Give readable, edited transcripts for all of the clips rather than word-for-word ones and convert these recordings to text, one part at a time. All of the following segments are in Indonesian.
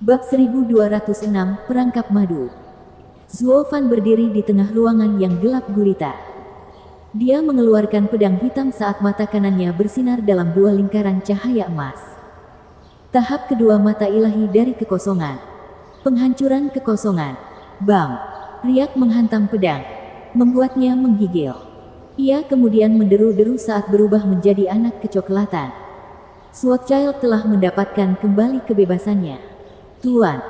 Bab 1206, Perangkap Madu. Zuo Fan berdiri di tengah ruangan yang gelap gulita. Dia mengeluarkan pedang hitam saat mata kanannya bersinar dalam dua lingkaran cahaya emas. Tahap kedua mata ilahi dari kekosongan. Penghancuran kekosongan. Bam! Riak menghantam pedang, membuatnya menggigil. Ia kemudian menderu-deru saat berubah menjadi anak kecoklatan. Swordchild telah mendapatkan kembali kebebasannya. Tuan,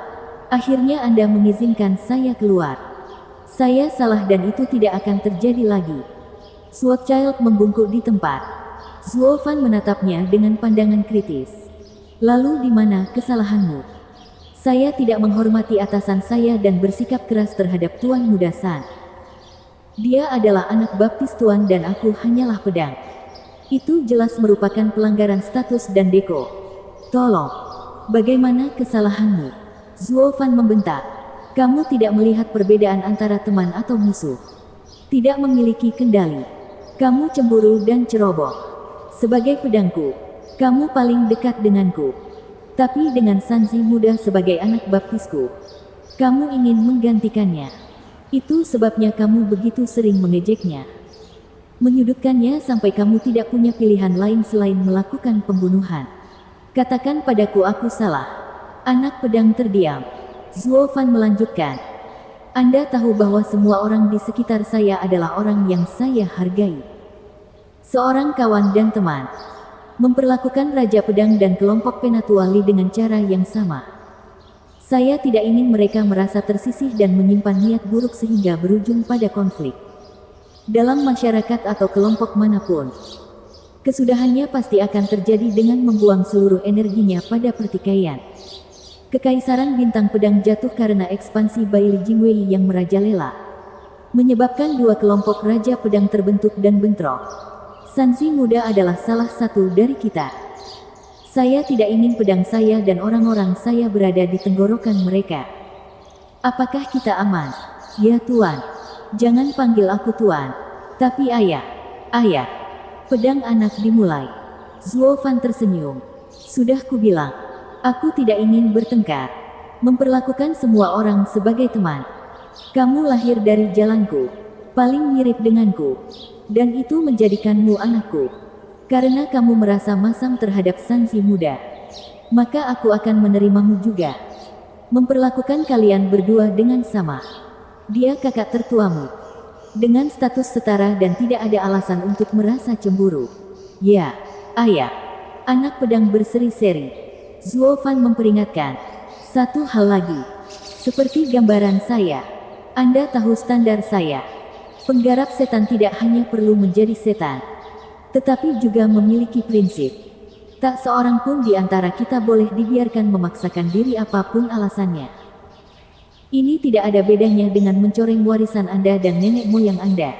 akhirnya Anda mengizinkan saya keluar. Saya salah dan itu tidak akan terjadi lagi. Swordchild membungkuk di tempat. Zuo Fan menatapnya dengan pandangan kritis. Lalu di mana kesalahanmu? Saya tidak menghormati atasan saya dan bersikap keras terhadap Tuan Muda San. Dia adalah anak baptis Tuan dan aku hanyalah pedang. Itu jelas merupakan pelanggaran status dan deko. Tolong, bagaimana kesalahanmu? Zuo Fan membentak. Kamu tidak melihat perbedaan antara teman atau musuh. Tidak memiliki kendali. Kamu cemburu dan ceroboh. Sebagai pedangku, kamu paling dekat denganku. Tapi dengan Sanzi muda sebagai anak baptisku, kamu ingin menggantikannya. Itu sebabnya kamu begitu sering mengejeknya. Menyudutkannya sampai kamu tidak punya pilihan lain selain melakukan pembunuhan. Katakan padaku aku salah. Anak pedang terdiam. Zuo Fan melanjutkan. Anda tahu bahwa semua orang di sekitar saya adalah orang yang saya hargai. Seorang kawan dan teman. Memperlakukan Raja Pedang dan kelompok Penatuali dengan cara yang sama. Saya tidak ingin mereka merasa tersisih dan menyimpan niat buruk sehingga berujung pada konflik. Dalam masyarakat atau kelompok manapun, kesudahannya pasti akan terjadi dengan membuang seluruh energinya pada pertikaian. Kekaisaran bintang pedang jatuh karena ekspansi Baili Jingwei yang merajalela, menyebabkan dua kelompok raja pedang terbentuk dan bentrok. Sanzi muda adalah salah satu dari kita. Saya tidak ingin pedang saya dan orang-orang saya berada di tenggorokan mereka. Apakah kita aman? Ya Tuan. Jangan panggil aku Tuan, tapi Ayah. Ayah. Pedang anak dimulai. Zuo Fan tersenyum. Sudah kubilang, aku tidak ingin bertengkar. Memperlakukan semua orang sebagai teman. Kamu lahir dari jalanku, paling mirip denganku, dan itu menjadikanmu anakku. Karena kamu merasa masam terhadap Sanzi muda, maka aku akan menerimamu juga. Memperlakukan kalian berdua dengan sama. Dia kakak tertuamu, dengan status setara dan tidak ada alasan untuk merasa cemburu. Ya, Ayah. Anak pedang berseri-seri. Zuo Fan memperingatkan. Satu hal lagi. Seperti gambaran saya, Anda tahu standar saya. Penggarap setan tidak hanya perlu menjadi setan, tetapi juga memiliki prinsip. Tak seorang pun di antara kita boleh dibiarkan memaksakan diri apapun alasannya. Ini tidak ada bedanya dengan mencoreng warisan Anda dan nenek moyang Anda,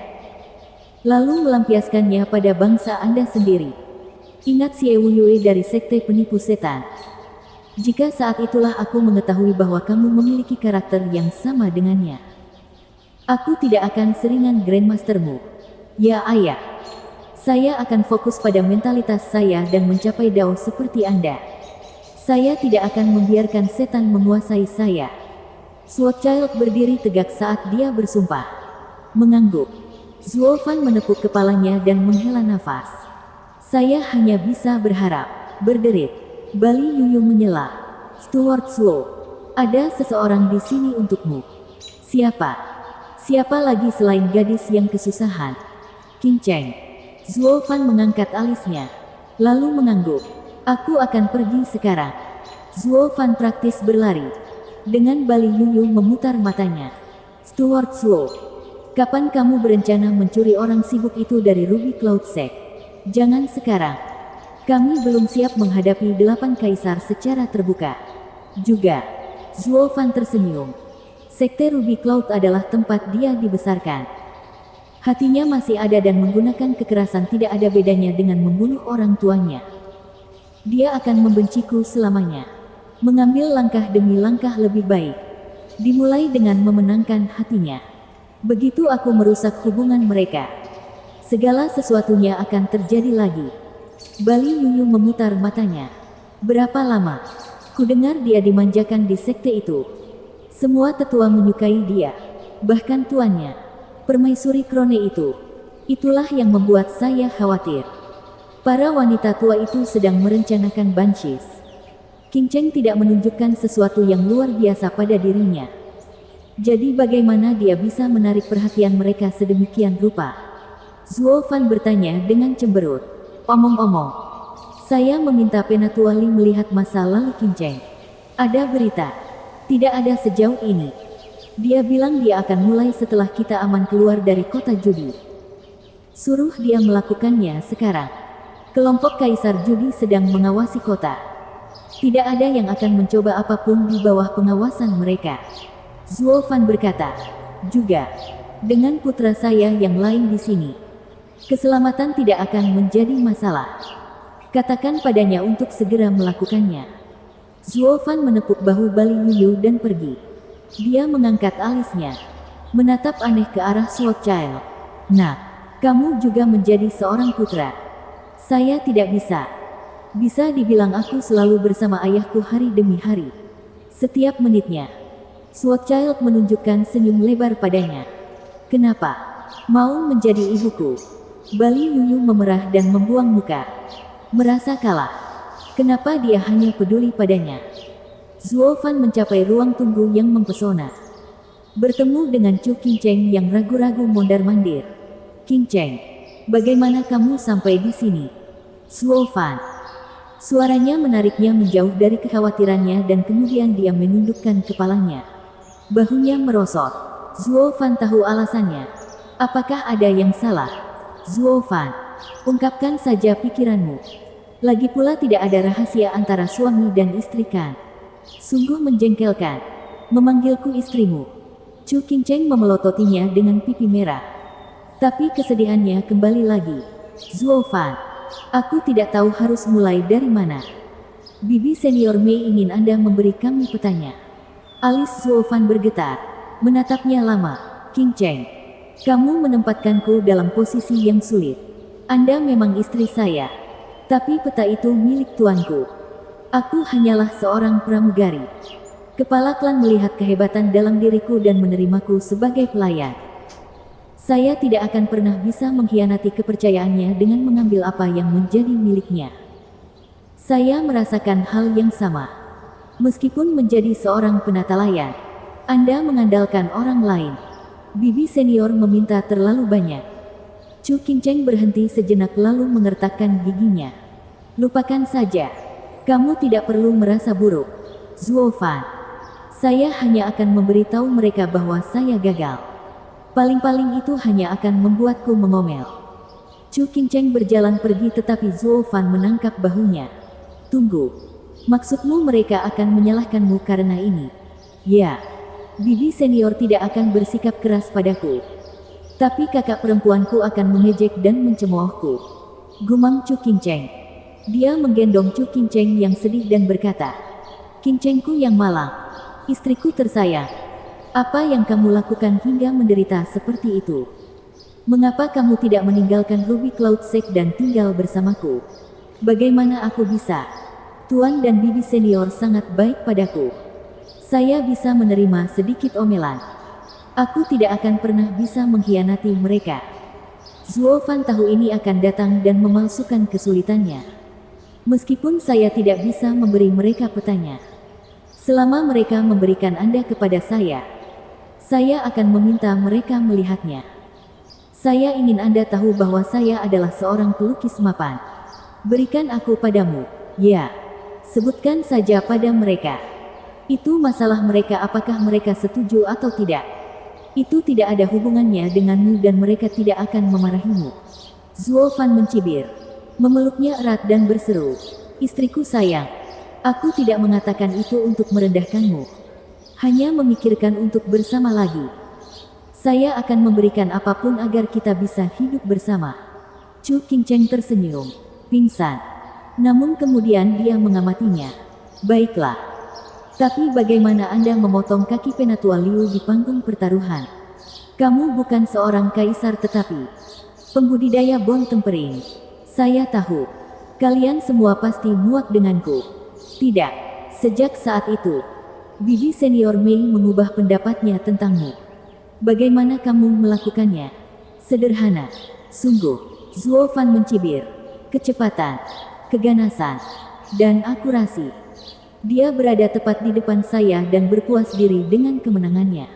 lalu melampiaskannya pada bangsa Anda sendiri. Ingat Xie Wuyue dari Sekte Penipu Setan. Jika saat itulah aku mengetahui bahwa kamu memiliki karakter yang sama dengannya, aku tidak akan seringan Grandmastermu. Ya Ayah. Saya akan fokus pada mentalitas saya dan mencapai Dao seperti Anda. Saya tidak akan membiarkan setan menguasai saya. Swordchild berdiri tegak saat dia bersumpah. Mengangguk. Zuo Fan menepuk kepalanya dan menghela nafas. Saya hanya bisa berharap. Berderit. Bali Yuyu menyela. Steward Zuo. Ada seseorang di sini untukmu. Siapa? Siapa lagi selain gadis yang kesusahan? King Cheng. Zuo Fan mengangkat alisnya, lalu mengangguk. Aku akan pergi sekarang. Zuo Fan praktis berlari. Dengan Bali Yuyu memutar matanya. Steward Zuo, kapan kamu berencana mencuri orang sibuk itu dari Ruby Cloud Sect? Jangan sekarang. Kami belum siap menghadapi 8 kaisar secara terbuka. Juga, Zuo Fan tersenyum. Sekte Ruby Cloud adalah tempat dia dibesarkan. Hatinya masih ada dan menggunakan kekerasan tidak ada bedanya dengan membunuh orang tuanya. Dia akan membenciku selamanya. Mengambil langkah demi langkah lebih baik. Dimulai dengan memenangkan hatinya. Begitu aku merusak hubungan mereka, segala sesuatunya akan terjadi lagi. Bali Yuyu memutar matanya. Berapa lama? Kudengar dia dimanjakan di sekte itu. Semua tetua menyukai dia. Bahkan tuannya, Permaisuri Krone itu. Itulah yang membuat saya khawatir. Para wanita tua itu sedang merencanakan banshees. King Cheng tidak menunjukkan sesuatu yang luar biasa pada dirinya. Jadi bagaimana dia bisa menarik perhatian mereka sedemikian rupa? Zuo Fan bertanya dengan cemberut. Omong-omong, saya meminta Penatua Li melihat masa lalu King Cheng. Ada berita? Tidak ada sejauh ini. Dia bilang dia akan mulai setelah kita aman keluar dari kota judi. Suruh dia melakukannya sekarang. Kelompok Kaisar Judi sedang mengawasi kota. Tidak ada yang akan mencoba apapun di bawah pengawasan mereka. Zuo Fan berkata. Juga, dengan putra saya yang lain di sini. Keselamatan tidak akan menjadi masalah. Katakan padanya untuk segera melakukannya. Zuo Fan menepuk bahu Bali Yuyu dan pergi. Dia mengangkat alisnya, menatap aneh ke arah Sword Child. Nah, kamu juga menjadi seorang putra. Saya tidak bisa. Bisa dibilang aku selalu bersama ayahku hari demi hari. Setiap menitnya. Sword Child menunjukkan senyum lebar padanya. Kenapa? Mau menjadi ibuku? Bali Yuyu memerah dan membuang muka. Merasa kalah. Kenapa dia hanya peduli padanya? Zuo Fan mencapai ruang tunggu yang mempesona. Bertemu dengan Chu King Cheng yang ragu-ragu mondar-mandir. King Cheng, bagaimana kamu sampai di sini? Zuo Fan. Suaranya menariknya menjauh dari kekhawatirannya dan kemudian dia menundukkan kepalanya. Bahunya merosot. Zuo Fan tahu alasannya. Apakah ada yang salah? Zuo Fan, ungkapkan saja pikiranmu. Lagi pula tidak ada rahasia antara suami dan istri kan? Sungguh menjengkelkan. Memanggilku istrimu. Chu King Cheng memelototinya dengan pipi merah. Tapi kesedihannya kembali lagi. Zuo Fan, aku tidak tahu harus mulai dari mana. Bibi senior Mei ingin Anda memberi kami petanya. Alis Zuo Fan bergetar. Menatapnya lama. King Cheng, kamu menempatkanku dalam posisi yang sulit. Anda memang istri saya. Tapi peta itu milik tuanku. Aku hanyalah seorang pramugari. Kepala klan melihat kehebatan dalam diriku dan menerimaku sebagai pelayan. Saya tidak akan pernah bisa mengkhianati kepercayaannya dengan mengambil apa yang menjadi miliknya. Saya merasakan hal yang sama. Meskipun menjadi seorang penata layan, Anda mengandalkan orang lain. Bibi senior meminta terlalu banyak. Chu King Cheng berhenti sejenak lalu mengertakkan giginya. Lupakan saja. Kamu tidak perlu merasa buruk. Zuo Fan. Saya hanya akan memberitahu mereka bahwa saya gagal. Paling-paling itu hanya akan membuatku mengomel. Chu King Cheng berjalan pergi tetapi Zuo Fan menangkap bahunya. Tunggu. Maksudmu mereka akan menyalahkanmu karena ini? Ya. Bibi senior tidak akan bersikap keras padaku. Tapi kakak perempuanku akan mengejek dan mencemoohku. Gumam Chu King Cheng. Dia menggendong Chu King Cheng yang sedih dan berkata, King Chengku yang malang, istriku tersayang. Apa yang kamu lakukan hingga menderita seperti itu? Mengapa kamu tidak meninggalkan Ruby Cloud Sect dan tinggal bersamaku? Bagaimana aku bisa? Tuan dan Bibi senior sangat baik padaku. Saya bisa menerima sedikit omelan. Aku tidak akan pernah bisa mengkhianati mereka. Zuo Fan tahu ini akan datang dan memalsukan kesulitannya. Meskipun saya tidak bisa memberi mereka petanya. Selama mereka memberikan Anda kepada saya akan meminta mereka melihatnya. Saya ingin Anda tahu bahwa saya adalah seorang pelukis mapan. Berikan aku padamu. Ya, sebutkan saja pada mereka. Itu masalah mereka apakah mereka setuju atau tidak. Itu tidak ada hubungannya denganmu dan mereka tidak akan memarahimu. Zuo Fan mencibir. Memeluknya erat dan berseru. Istriku sayang. Aku tidak mengatakan itu untuk merendahkanmu. Hanya memikirkan untuk bersama lagi. Saya akan memberikan apapun agar kita bisa hidup bersama. Chu King Cheng tersenyum. Pingsan. Namun kemudian dia mengamatinya. Baiklah. Tapi bagaimana Anda memotong kaki Penatua Liu di panggung pertaruhan? Kamu bukan seorang kaisar tetapi pembudidaya bon tempering. Saya tahu. Kalian semua pasti muak denganku. Tidak. Sejak saat itu, bibi senior Mei mengubah pendapatnya tentangmu. Bagaimana kamu melakukannya? Sederhana. Sungguh. Zuo Fan mencibir. Kecepatan, keganasan, dan akurasi. Dia berada tepat di depan saya dan berpuas diri dengan kemenangannya.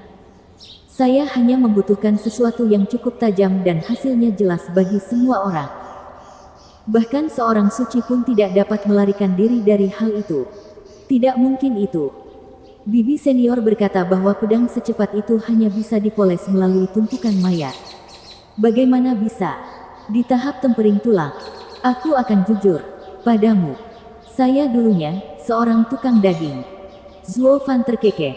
Saya hanya membutuhkan sesuatu yang cukup tajam dan hasilnya jelas bagi semua orang. Bahkan seorang suci pun tidak dapat melarikan diri dari hal itu. Tidak mungkin itu. Bibi senior berkata bahwa pedang secepat itu hanya bisa dipoles melalui tumpukan mayat. Bagaimana bisa? Di tahap tempering tulang, aku akan jujur padamu. Saya dulunya seorang tukang daging. Zuo Fan terkekeh.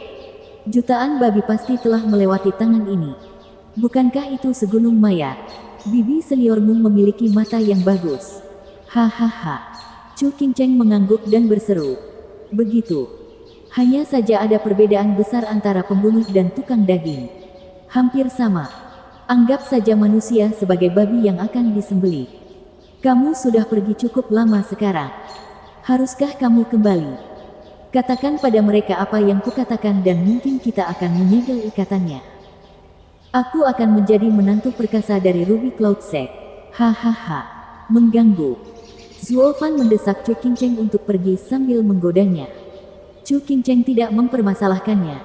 Jutaan babi pasti telah melewati tangan ini. Bukankah itu segunung mayat? Bibi seniormu memiliki mata yang bagus. Hahaha. Chu Qingcheng mengangguk dan berseru. Begitu. Hanya saja ada perbedaan besar antara pembunuh dan tukang daging. Hampir sama. Anggap saja manusia sebagai babi yang akan disembelih. Kamu sudah pergi cukup lama sekarang. Haruskah kamu kembali? Katakan pada mereka apa yang kukatakan dan mungkin kita akan menyegel ikatannya. Aku akan menjadi menantu perkasa dari Ruby Cloud Sect. Hahaha. Mengganggu. Zuo Fan mendesak Chu Qingcheng untuk pergi sambil menggodanya. Chu Qingcheng tidak mempermasalahkannya.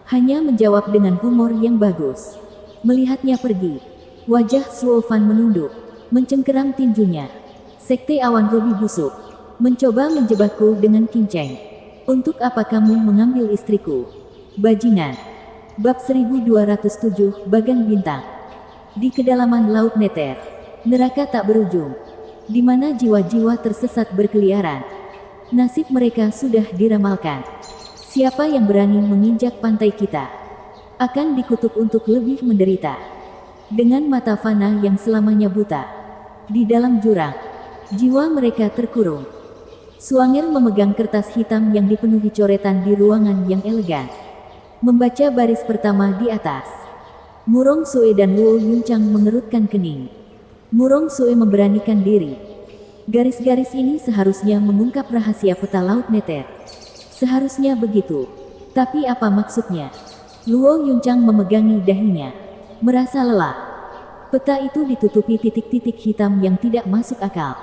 Hanya menjawab dengan humor yang bagus. Melihatnya pergi, wajah Zuo Fan menunduk, mencengkeram tinjunya. Sekte awan ruby busuk, mencoba menjebakku dengan Qingcheng. Untuk apa kamu mengambil istriku? Bajingan. Bab 1207 Bagan Bintang. Di kedalaman Laut Nether, neraka tak berujung, di mana jiwa-jiwa tersesat berkeliaran. Nasib mereka sudah diramalkan. Siapa yang berani menginjak pantai kita akan dikutuk untuk lebih menderita. Dengan mata fana yang selamanya buta, di dalam jurang, jiwa mereka terkurung. Suanger memegang kertas hitam yang dipenuhi coretan di ruangan yang elegan. Membaca baris pertama di atas. Murong Sue dan Luo Yunchang mengerutkan kening. Murong Sue memberanikan diri. Garis-garis ini seharusnya mengungkap rahasia peta Laut Nether. Seharusnya begitu. Tapi apa maksudnya? Luo Yunchang memegangi dahinya. Merasa lelah. Peta itu ditutupi titik-titik hitam yang tidak masuk akal.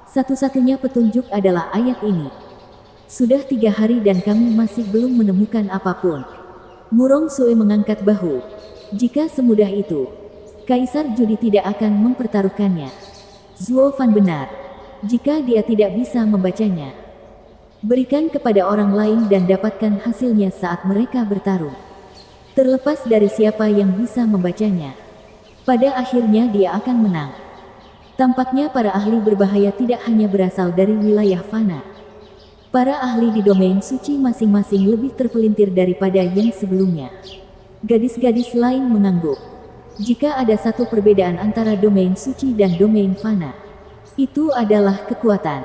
Satu-satunya petunjuk adalah ayat ini. Sudah 3 hari dan kami masih belum menemukan apapun. Murong Sue mengangkat bahu. Jika semudah itu, Kaisar Judi tidak akan mempertaruhkannya. Zuo Fan benar. Jika dia tidak bisa membacanya, berikan kepada orang lain dan dapatkan hasilnya saat mereka bertarung. Terlepas dari siapa yang bisa membacanya, pada akhirnya dia akan menang. Tampaknya para ahli berbahaya tidak hanya berasal dari wilayah fana. Para ahli di domain suci masing-masing lebih terpelintir daripada yang sebelumnya. Gadis-gadis lain mengangguk. Jika ada satu perbedaan antara domain suci dan domain fana, itu adalah kekuatan.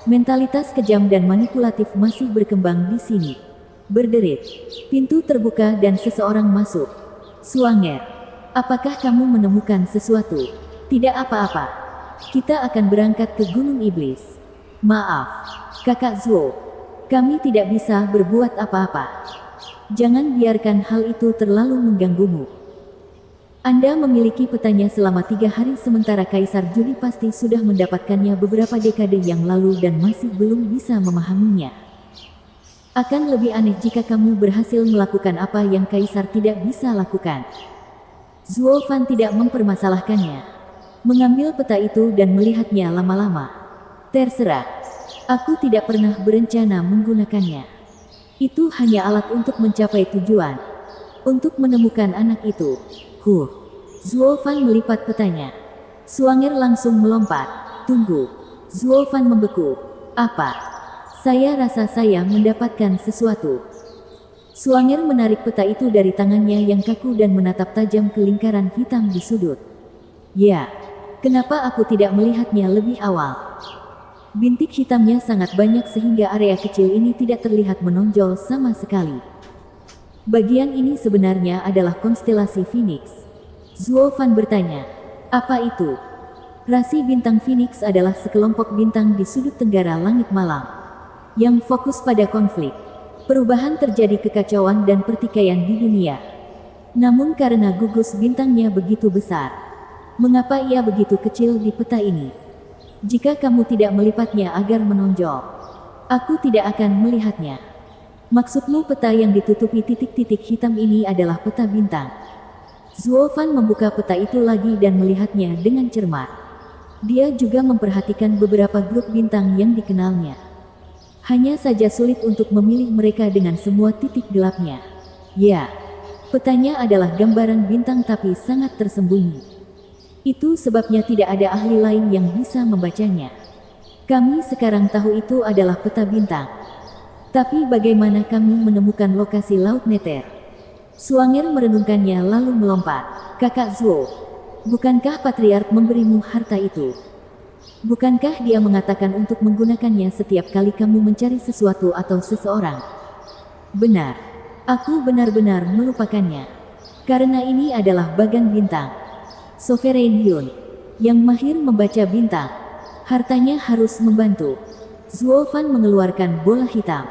Mentalitas kejam dan manipulatif masih berkembang di sini. Berderit. Pintu terbuka dan seseorang masuk. Suanger, apakah kamu menemukan sesuatu? Tidak apa-apa. Kita akan berangkat ke Gunung Iblis. Maaf, Kakak Zuo. Kami tidak bisa berbuat apa-apa. Jangan biarkan hal itu terlalu mengganggumu. Anda memiliki petanya selama 3 hari sementara Kaisar Juli pasti sudah mendapatkannya beberapa dekade yang lalu dan masih belum bisa memahaminya. Akan lebih aneh jika kamu berhasil melakukan apa yang Kaisar tidak bisa lakukan. Zuo Fan tidak mempermasalahkannya. Mengambil peta itu dan melihatnya lama-lama. Terserah. Aku tidak pernah berencana menggunakannya. Itu hanya alat untuk mencapai tujuan. Untuk menemukan anak itu. Zuo Fan melipat petanya. Suanger langsung melompat. Tunggu. Zuo Fan membeku. Apa? Saya rasa saya mendapatkan sesuatu. Suanger menarik peta itu dari tangannya yang kaku dan menatap tajam ke lingkaran hitam di sudut. Ya, kenapa aku tidak melihatnya lebih awal? Bintik hitamnya sangat banyak sehingga area kecil ini tidak terlihat menonjol sama sekali. Bagian ini sebenarnya adalah konstelasi Phoenix. Zuo Fan bertanya, apa itu? Rasi bintang Phoenix adalah sekelompok bintang di sudut tenggara langit malam. yang fokus pada konflik. Perubahan terjadi kekacauan dan pertikaian di dunia. Namun karena gugus bintangnya begitu besar, mengapa ia begitu kecil di peta ini? Jika kamu tidak melipatnya agar menonjol, aku tidak akan melihatnya. Maksudmu peta yang ditutupi titik-titik hitam ini adalah peta bintang. Zuo Fan membuka peta itu lagi dan melihatnya dengan cermat. Dia juga memperhatikan beberapa grup bintang yang dikenalnya. Hanya saja sulit untuk memilih mereka dengan semua titik gelapnya. Ya, petanya adalah gambaran bintang tapi sangat tersembunyi. Itu sebabnya tidak ada ahli lain yang bisa membacanya. Kami sekarang tahu itu adalah peta bintang. Tapi bagaimana kami menemukan lokasi Laut Nether? Suanger merenungkannya lalu melompat. Kakak Zuo, bukankah Patriark memberimu harta itu? Bukankah dia mengatakan untuk menggunakannya setiap kali kamu mencari sesuatu atau seseorang? Benar. Aku benar-benar melupakannya. Karena ini adalah bagan bintang. Sovereign Yun, yang mahir membaca bintang, hartanya harus membantu. Zuo Fan mengeluarkan bola hitam.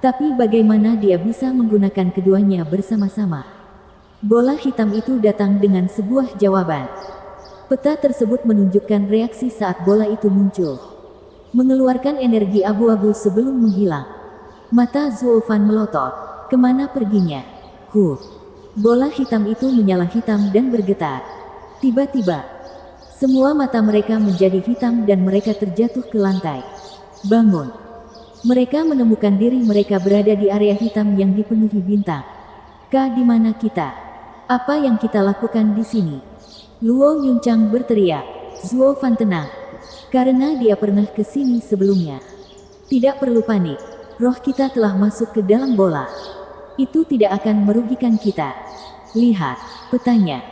Tapi bagaimana dia bisa menggunakan keduanya bersama-sama? Bola hitam itu datang dengan sebuah jawaban. Peta tersebut menunjukkan reaksi saat bola itu muncul. Mengeluarkan energi abu-abu sebelum menghilang. Mata Zuo Fan melotot. Kemana perginya? Bola hitam itu menyala hitam dan bergetar. Tiba-tiba, semua mata mereka menjadi hitam dan mereka terjatuh ke lantai. Bangun. Mereka menemukan diri mereka berada di area hitam yang dipenuhi bintang. Di mana kita? Apa yang kita lakukan di sini? Luo Yuncang berteriak. Zuo Fan tenang. Karena dia pernah ke sini sebelumnya. Tidak perlu panik. Roh kita telah masuk ke dalam bola. Itu tidak akan merugikan kita. Lihat, petanya.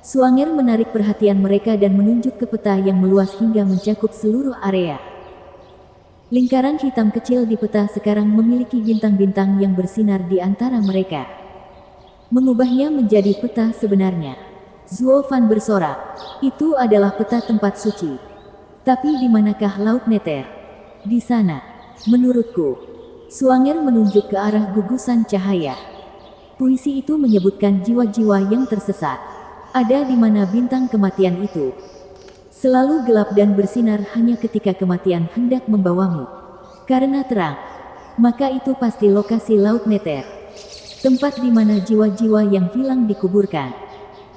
Suanger menarik perhatian mereka dan menunjuk ke peta yang meluas hingga mencakup seluruh area. Lingkaran hitam kecil di peta sekarang memiliki bintang-bintang yang bersinar di antara mereka. Mengubahnya menjadi peta sebenarnya. Zuo Fan bersorak. Itu adalah peta tempat suci. Tapi di manakah Laut Nether? Di sana. Menurutku. Suanger menunjuk ke arah gugusan cahaya. Puisi itu menyebutkan jiwa-jiwa yang tersesat. Ada di mana bintang kematian itu? Selalu gelap dan bersinar hanya ketika kematian hendak membawamu. Karena terang, maka itu pasti lokasi Laut Nether. Tempat di mana jiwa-jiwa yang hilang dikuburkan.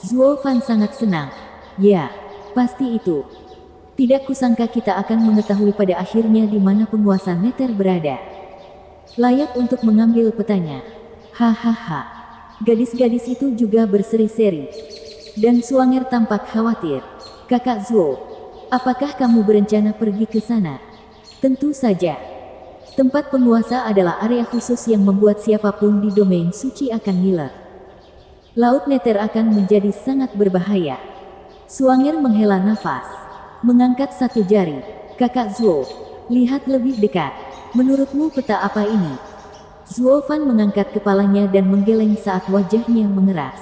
Zuo Fan sangat senang. Ya, pasti itu. Tidak kusangka kita akan mengetahui pada akhirnya di mana penguasa Nether berada. Layak untuk mengambil petanya. Hahaha. Gadis-gadis itu juga berseri-seri. Dan Suanger tampak khawatir. Kakak Zuo, apakah kamu berencana pergi ke sana? Tentu saja. Tempat penguasa adalah area khusus yang membuat siapapun di domain suci akan ngiler. Laut Nether akan menjadi sangat berbahaya. Suanger menghela nafas. Mengangkat satu jari. Kakak Zuo, lihat lebih dekat. Menurutmu peta apa ini? Zuo Fan mengangkat kepalanya dan menggeleng saat wajahnya mengeras.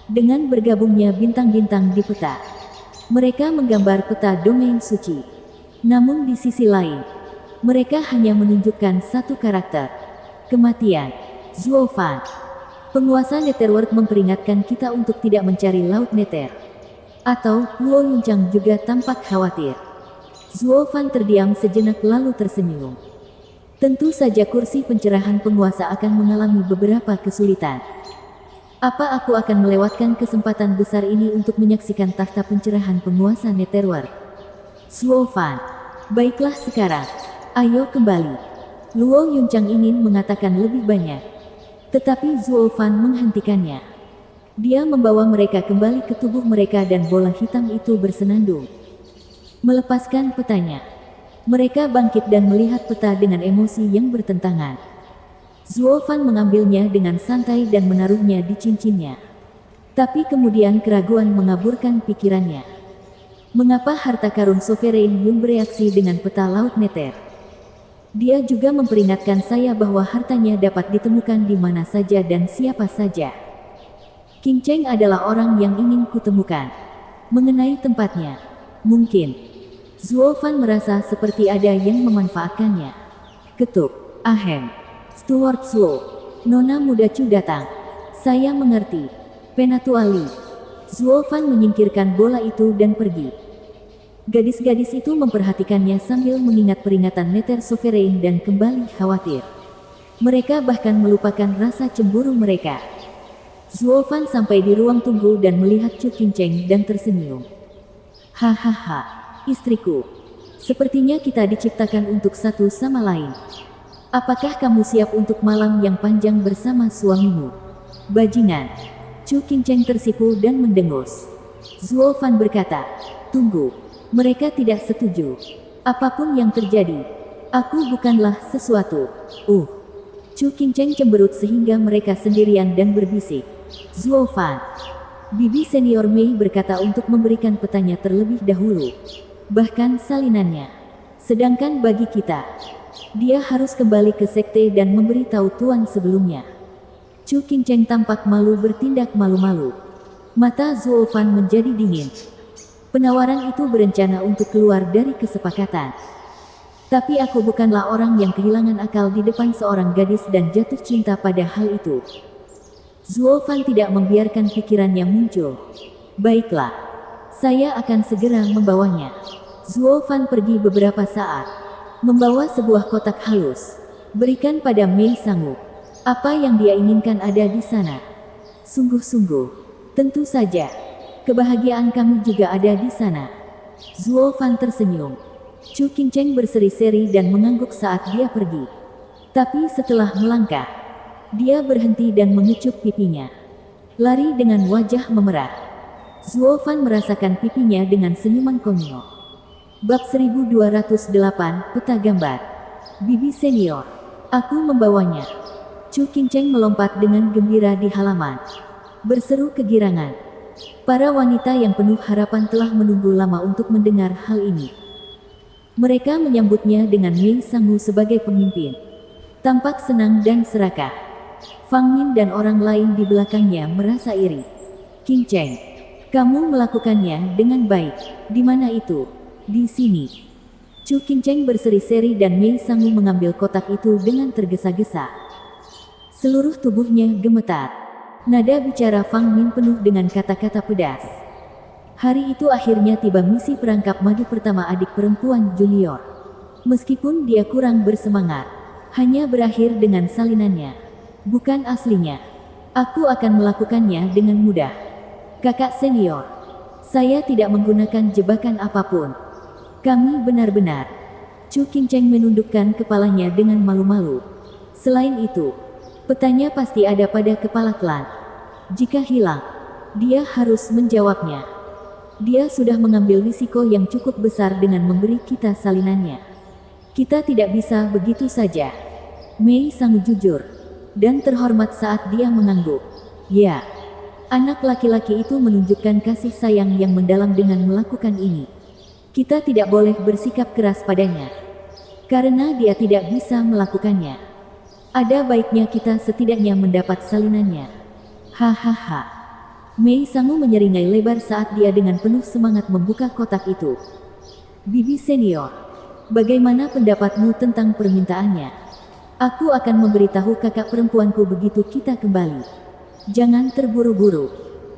Dengan bergabungnya bintang-bintang di peta, mereka menggambar peta domain suci. Namun di sisi lain, mereka hanya menunjukkan satu karakter. Kematian. Zuo Fan. Penguasa Netherworld memperingatkan kita untuk tidak mencari Laut Nether. Atau, Luo Yuncang juga tampak khawatir. Zuo Fan terdiam sejenak lalu tersenyum. Tentu saja kursi pencerahan penguasa akan mengalami beberapa kesulitan. Apa aku akan melewatkan kesempatan besar ini untuk menyaksikan takhta pencerahan penguasa Netherworld? Zuo Fan. Baiklah sekarang. Ayo kembali. Luo Yuncang ingin mengatakan lebih banyak. Tetapi Zuo Fan menghentikannya. Dia membawa mereka kembali ke tubuh mereka dan bola hitam itu bersenandung. Melepaskan petanya. Mereka bangkit dan melihat peta dengan emosi yang bertentangan. Zuo Fan mengambilnya dengan santai dan menaruhnya di cincinnya. Tapi kemudian keraguan mengaburkan pikirannya. Mengapa harta karun Sovereign Yun bereaksi dengan peta Laut Nether? Dia juga memperingatkan saya bahwa hartanya dapat ditemukan di mana saja dan siapa saja. King Cheng adalah orang yang ingin kutemukan. Mengenai tempatnya, mungkin Zuo Fan merasa seperti ada yang memanfaatkannya. Ketuk. Ahem. Stuart Slow. Nona muda Chu datang. Saya mengerti. Penatuali. Zuo Fan menyingkirkan bola itu dan pergi. Gadis-gadis itu memperhatikannya sambil mengingat peringatan Nether Sovereign dan kembali khawatir. Mereka bahkan melupakan rasa cemburu mereka. Zuo Fan sampai di ruang tunggu dan melihat Chu Qingcheng dan tersenyum. Hahaha, istriku. Sepertinya kita diciptakan untuk satu sama lain. Apakah kamu siap untuk malam yang panjang bersama suamimu? Bajingan. Chu Qingcheng tersipu dan mendengus. Zuo Fan berkata, tunggu. Mereka tidak setuju. Apapun yang terjadi, aku bukanlah sesuatu. Chu Qingcheng cemberut sehingga mereka sendirian dan berbisik. Zuo Fan. Bibi senior Mei berkata untuk memberikan petanya terlebih dahulu. Bahkan salinannya. Sedangkan bagi kita, dia harus kembali ke sekte dan memberitahu tuan sebelumnya. Chu Qingcheng tampak malu bertindak malu-malu. Mata Zuo Fan menjadi dingin. Penawaran itu berencana untuk keluar dari kesepakatan. Tapi aku bukanlah orang yang kehilangan akal di depan seorang gadis dan jatuh cinta pada hal itu. Zuo Fan tidak membiarkan pikirannya muncul. Baiklah. Saya akan segera membawanya. Zuo Fan pergi beberapa saat. Membawa sebuah kotak halus. Berikan pada Mei Sangu. Apa yang dia inginkan ada di sana. Sungguh-sungguh. Tentu saja. Kebahagiaan kami juga ada di sana. Zuo Fan tersenyum. Chu Qingcheng berseri-seri dan mengangguk saat dia pergi. Tapi setelah melangkah, dia berhenti dan mengecup pipinya. Lari dengan wajah memerah. Zuo Fan merasakan pipinya dengan senyuman konyol. Bab 1208, Peta Gambar. Bibi senior. Aku membawanya. Chu Qingcheng melompat dengan gembira di halaman. Berseru kegirangan. Para wanita yang penuh harapan telah menunggu lama untuk mendengar hal ini. Mereka menyambutnya dengan Mei Sangu sebagai pemimpin. Tampak senang dan serakah. Fang Min dan orang lain di belakangnya merasa iri. Qingcheng, kamu melakukannya dengan baik. Di mana itu? Di sini. Chu Qingcheng berseri-seri dan Mei Sangu mengambil kotak itu dengan tergesa-gesa. Seluruh tubuhnya gemetar. Nada bicara Fang Min penuh dengan kata-kata pedas. Hari itu akhirnya tiba misi perangkap madu pertama adik perempuan junior. Meskipun dia kurang bersemangat, hanya berakhir dengan salinannya. Bukan aslinya. Aku akan melakukannya dengan mudah. Kakak senior, saya tidak menggunakan jebakan apapun. Kami benar-benar. Chu Qingcheng menundukkan kepalanya dengan malu-malu. Selain itu, petanya pasti ada pada kepala klan. Jika hilang, dia harus menjawabnya. Dia sudah mengambil risiko yang cukup besar dengan memberi kita salinannya. Kita tidak bisa begitu saja. Mei Sangu jujur dan terhormat saat dia mengangguk. Ya, anak laki-laki itu menunjukkan kasih sayang yang mendalam dengan melakukan ini. Kita tidak boleh bersikap keras padanya, karena dia tidak bisa melakukannya. Ada baiknya kita setidaknya mendapat salinannya. Hahaha. Mei Sangu menyeringai lebar saat dia dengan penuh semangat membuka kotak itu. Bibi senior, bagaimana pendapatmu tentang permintaannya? Aku akan memberitahu kakak perempuanku begitu kita kembali. Jangan terburu-buru.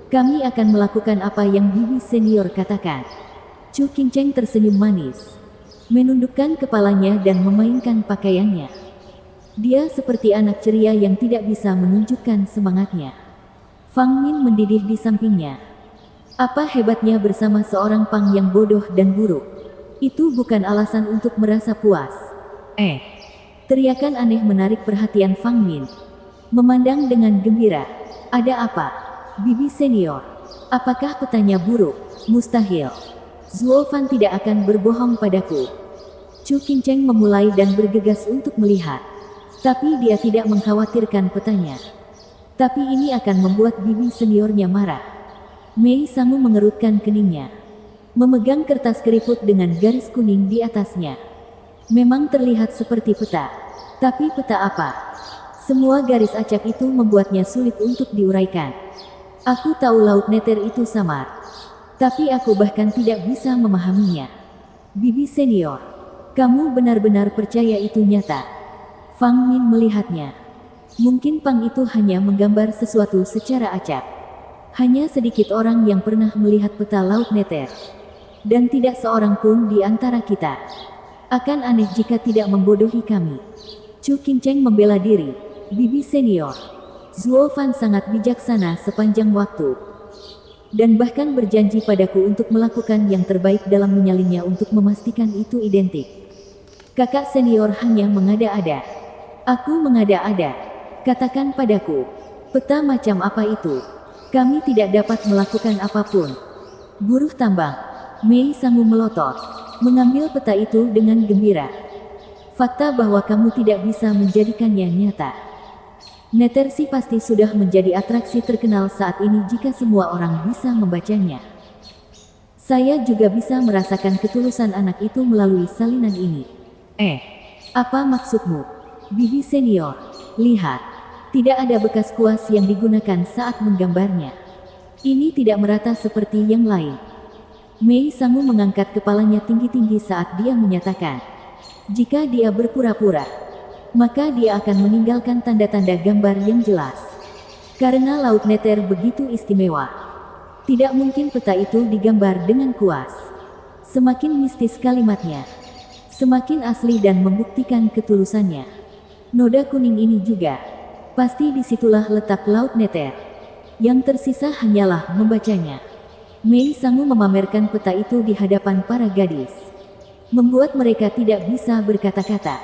Kami akan melakukan apa yang Bibi senior katakan. Chu Qingcheng tersenyum manis. Menundukkan kepalanya dan memainkan pakaiannya. Dia seperti anak ceria yang tidak bisa menunjukkan semangatnya. Fang Min mendidih di sampingnya. Apa hebatnya bersama seorang Pang yang bodoh dan buruk? Itu bukan alasan untuk merasa puas. Teriakan aneh menarik perhatian Fang Min. Memandang dengan gembira. Ada apa? Bibi senior. Apakah petanya buruk? Mustahil. Zuo Fan tidak akan berbohong padaku. Chu Qingcheng memulai dan bergegas untuk melihat. Tapi dia tidak mengkhawatirkan petanya. Tapi ini akan membuat bibi seniornya marah. Mei Sangu mengerutkan keningnya. Memegang kertas keriput dengan garis kuning di atasnya. Memang terlihat seperti peta. Tapi peta apa? Semua garis acak itu membuatnya sulit untuk diuraikan. Aku tahu laut Nether itu samar. Tapi aku bahkan tidak bisa memahaminya. Bibi senior, kamu benar-benar percaya itu nyata? Fang Min melihatnya. Mungkin Pang itu hanya menggambar sesuatu secara acak. Hanya sedikit orang yang pernah melihat peta Laut Nether. Dan tidak seorang pun di antara kita. Akan aneh jika tidak membodohi kami. Chu Qingcheng membela diri. Bibi senior. Zuo Fan sangat bijaksana sepanjang waktu. Dan bahkan berjanji padaku untuk melakukan yang terbaik dalam menyalinnya untuk memastikan itu identik. Kakak senior hanya mengada-ada. Aku mengada-ada. Katakan padaku, peta macam apa itu? Kami tidak dapat melakukan apapun. Buruh tambang. Mei Sangu melotot. Mengambil peta itu dengan gembira. Fakta bahwa kamu tidak bisa menjadikannya nyata. Nethersi pasti sudah menjadi atraksi terkenal saat ini jika semua orang bisa membacanya. Saya juga bisa merasakan ketulusan anak itu melalui salinan ini. Apa maksudmu? Bibi senior, lihat. Tidak ada bekas kuas yang digunakan saat menggambarnya. Ini tidak merata seperti yang lain. Mei Sangu mengangkat kepalanya tinggi-tinggi saat dia menyatakan, jika dia berpura-pura, maka dia akan meninggalkan tanda-tanda gambar yang jelas. Karena Laut Nether begitu istimewa. Tidak mungkin peta itu digambar dengan kuas. Semakin mistis kalimatnya, semakin asli dan membuktikan ketulusannya. Noda kuning ini juga. Pasti disitulah letak Laut Nether. Yang tersisa hanyalah membacanya. Mei Sangu memamerkan peta itu di hadapan para gadis. Membuat mereka tidak bisa berkata-kata.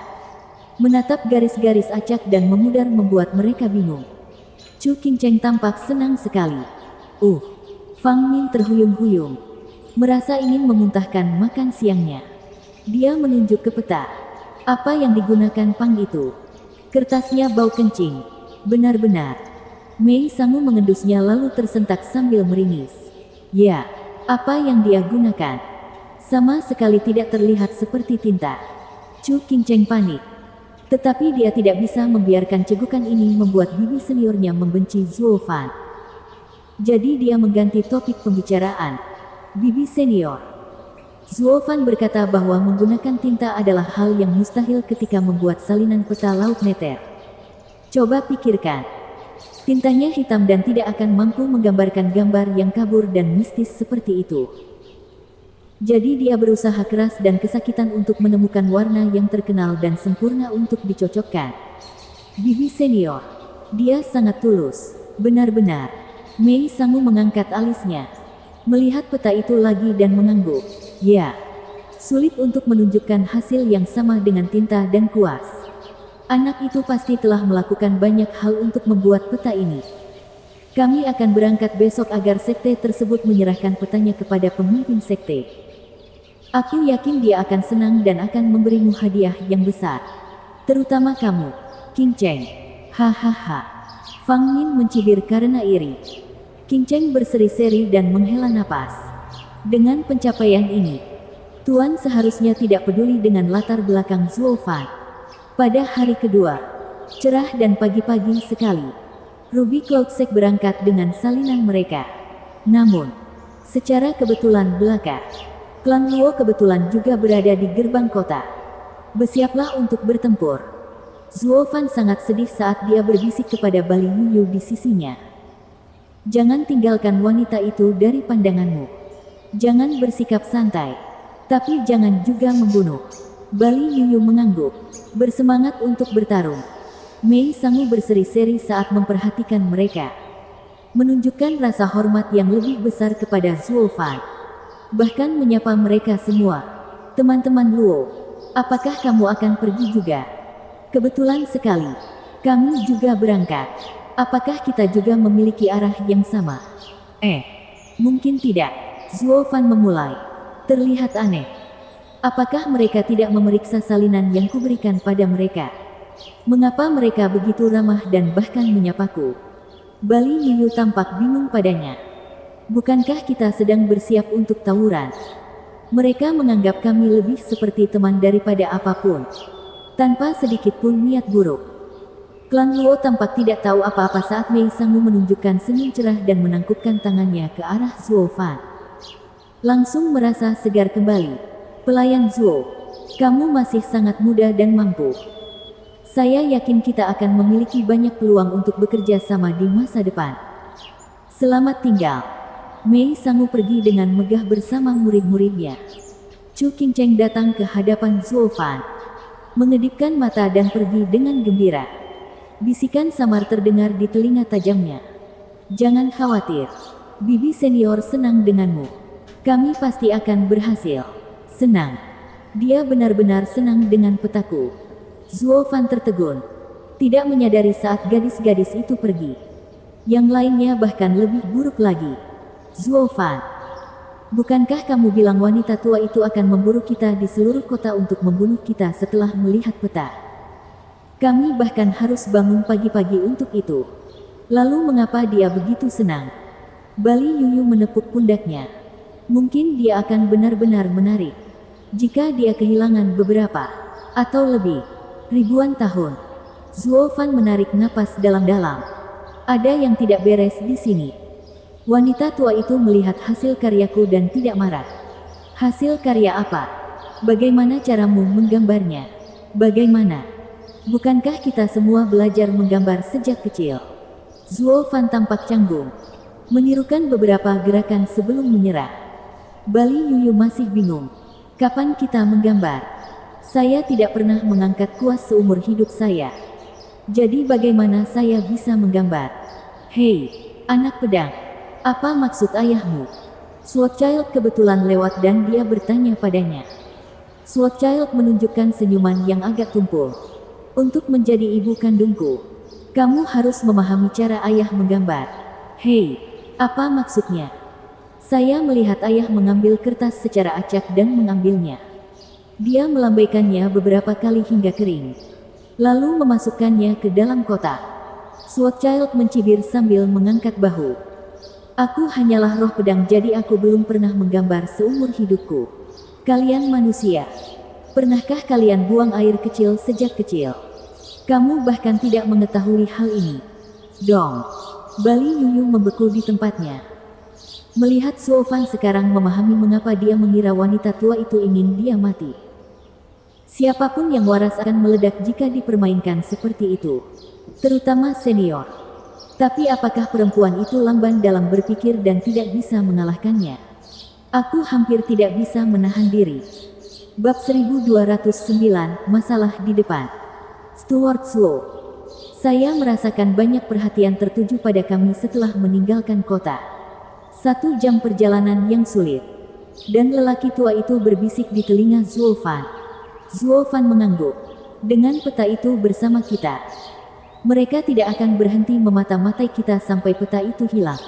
Menatap garis-garis acak dan memudar membuat mereka bingung. Chu Qingcheng tampak senang sekali. Fang Min terhuyung-huyung. Merasa ingin memuntahkan makan siangnya. Dia menunjuk ke peta. Apa yang digunakan Pang itu? Kertasnya bau kencing. Benar-benar. Mei Sangu mengendusnya lalu tersentak sambil meringis. Ya, apa yang dia gunakan? Sama sekali tidak terlihat seperti tinta. Chu Qingcheng panik. Tetapi dia tidak bisa membiarkan cegukan ini membuat bibi seniornya membenci Zuo Fan. Jadi dia mengganti topik pembicaraan. Bibi senior. Zuo Fan berkata bahwa menggunakan tinta adalah hal yang mustahil ketika membuat salinan peta Laut Nether. Coba pikirkan. Tintanya hitam dan tidak akan mampu menggambarkan gambar yang kabur dan mistis seperti itu. Jadi dia berusaha keras dan kesakitan untuk menemukan warna yang terkenal dan sempurna untuk dicocokkan. Bibi senior. Dia sangat tulus. Benar-benar. Mei Sangu mengangkat alisnya. Melihat peta itu lagi dan mengangguk. Ya. Sulit untuk menunjukkan hasil yang sama dengan tinta dan kuas. Anak itu pasti telah melakukan banyak hal untuk membuat peta ini. Kami akan berangkat besok agar sekte tersebut menyerahkan petanya kepada pemimpin sekte. Aku yakin dia akan senang dan akan memberimu hadiah yang besar. Terutama kamu, Qingcheng. Hahaha. Fang Min mencibir karena iri. Qingcheng berseri-seri dan menghela napas. Dengan pencapaian ini, Tuan seharusnya tidak peduli dengan latar belakang Zuo Fan. Pada hari kedua, cerah dan pagi-pagi sekali, Ruby Cloudsec berangkat dengan salinan mereka. Namun, secara kebetulan belaka, klan Luo kebetulan juga berada di gerbang kota. Bersiaplah untuk bertempur. Zuo Fan sangat sedih saat dia berbisik kepada Bali Yuyu di sisinya. Jangan tinggalkan wanita itu dari pandanganmu. Jangan bersikap santai, tapi jangan juga membunuh. Bali Yuyu mengangguk, bersemangat untuk bertarung. Mei Sangu berseri-seri saat memperhatikan mereka. Menunjukkan rasa hormat yang lebih besar kepada Zuo Fan. Bahkan menyapa mereka semua. Teman-teman Luo, apakah kamu akan pergi juga? Kebetulan sekali. Kami juga berangkat. Apakah kita juga memiliki arah yang sama? Mungkin tidak. Zuo Fan memulai. Terlihat aneh. Apakah mereka tidak memeriksa salinan yang kuberikan pada mereka? Mengapa mereka begitu ramah dan bahkan menyapaku? Bali Yuyu tampak bingung padanya. Bukankah kita sedang bersiap untuk tawuran? Mereka menganggap kami lebih seperti teman daripada apapun. Tanpa sedikit pun niat buruk. Klan Luo tampak tidak tahu apa-apa saat Mei Sangu menunjukkan senyum cerah dan menangkupkan tangannya ke arah Zuo Fan. Langsung merasa segar kembali. Pelayan Zuo, kamu masih sangat muda dan mampu. Saya yakin kita akan memiliki banyak peluang untuk bekerja sama di masa depan. Selamat tinggal. Mei Sangu pergi dengan megah bersama murid-muridnya. Chu Qingcheng datang ke hadapan Zuo Fan, mengedipkan mata dan pergi dengan gembira. Bisikan samar terdengar di telinga tajamnya. Jangan khawatir, bibi senior senang denganmu. Kami pasti akan berhasil. Senang. Dia benar-benar senang dengan petaku. Zuo Fan tertegun, tidak menyadari saat gadis-gadis itu pergi. Yang lainnya bahkan lebih buruk lagi. Zuo Fan, bukankah kamu bilang wanita tua itu akan memburu kita di seluruh kota untuk membunuh kita setelah melihat peta? Kami bahkan harus bangun pagi-pagi untuk itu. Lalu mengapa dia begitu senang? Bali Yuyu menepuk pundaknya. Mungkin dia akan benar-benar menarik. Jika dia kehilangan beberapa, atau lebih, ribuan tahun. Zuo Fan menarik napas dalam-dalam. Ada yang tidak beres di sini. Wanita tua itu melihat hasil karyaku dan tidak marah. Hasil karya apa? Bagaimana caramu menggambarnya? Bagaimana? Bukankah kita semua belajar menggambar sejak kecil? Zuo Fan tampak canggung, menirukan beberapa gerakan sebelum menyerah. Bali Yuyu masih bingung. Kapan kita menggambar? Saya tidak pernah mengangkat kuas seumur hidup saya. Jadi bagaimana saya bisa menggambar? Hei, anak pedang. Apa maksud ayahmu? Swordchild kebetulan lewat dan dia bertanya padanya. Swordchild menunjukkan senyuman yang agak tumpul. Untuk menjadi ibu kandungku, kamu harus memahami cara ayah menggambar. Hei, apa maksudnya? Saya melihat ayah mengambil kertas secara acak dan mengambilnya. Dia melambaikannya beberapa kali hingga kering, lalu memasukkannya ke dalam kotak. Swordchild mencibir sambil mengangkat bahu. Aku hanyalah roh pedang, jadi aku belum pernah menggambar seumur hidupku. Kalian manusia, pernahkah kalian buang air kecil sejak kecil? Kamu bahkan tidak mengetahui hal ini. Dong. Bali Yuyu membeku di tempatnya. Melihat Zuo Fan sekarang memahami mengapa dia mengira wanita tua itu ingin dia mati. Siapapun yang waras akan meledak jika dipermainkan seperti itu. Terutama senior. Tapi apakah perempuan itu lamban dalam berpikir dan tidak bisa mengalahkannya? Aku hampir tidak bisa menahan diri. Bab 1209, Masalah di Depan. Stuart Zuo. Saya merasakan banyak perhatian tertuju pada kami setelah meninggalkan kota. 1 jam perjalanan yang sulit. Dan lelaki tua itu berbisik di telinga Zuo Fan. Zuo Fan mengangguk. Dengan peta itu bersama kita, mereka tidak akan berhenti memata-matai kita sampai peta itu hilang.